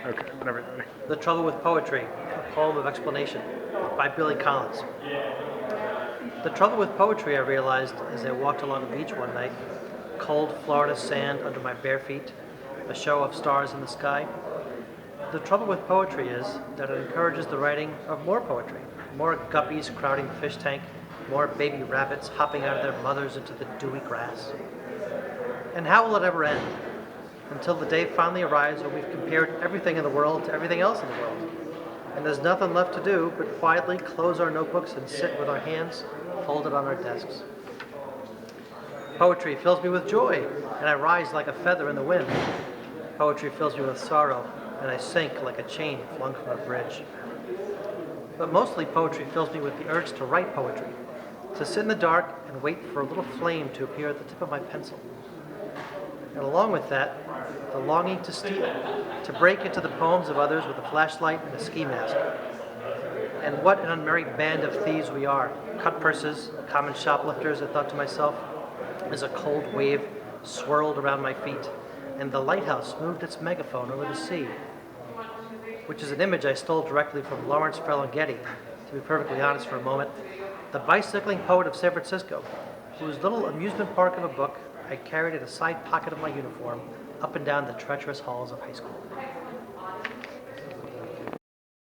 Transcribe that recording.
Okay, whenever you're ready. The Trouble with Poetry, a poem of explanation, by Billy Collins. The trouble with poetry, I realized as I walked along the beach one night, cold Florida sand under my bare feet, a show of stars in the sky. The trouble with poetry is that it encourages the writing of more poetry, more guppies crowding the fish tank, more baby rabbits hopping out of their mothers into the dewy grass. And how will it ever end? Until the day finally arrives when we've compared everything in the world to everything else in the world. And there's nothing left to do but quietly close our notebooks and sit with our hands folded on our desks. Poetry fills me with joy, and I rise like a feather in the wind. Poetry fills me with sorrow, and I sink like a chain flung from a bridge. But mostly poetry fills me with the urge to write poetry, to sit in the dark and wait for a little flame to appear at the tip of my pencil. And along with that, the longing to steal, to break into the poems of others with a flashlight and a ski mask. And what an unmarried band of thieves we are, cut purses, common shoplifters, I thought to myself, as a cold wave swirled around my feet, and the lighthouse moved its megaphone over the sea, which is an image I stole directly from Lawrence Ferlinghetti, to be perfectly honest for a moment, the bicycling poet of San Francisco, whose little amusement park of a book I carried in a side pocket of my uniform up and down the treacherous halls of high school.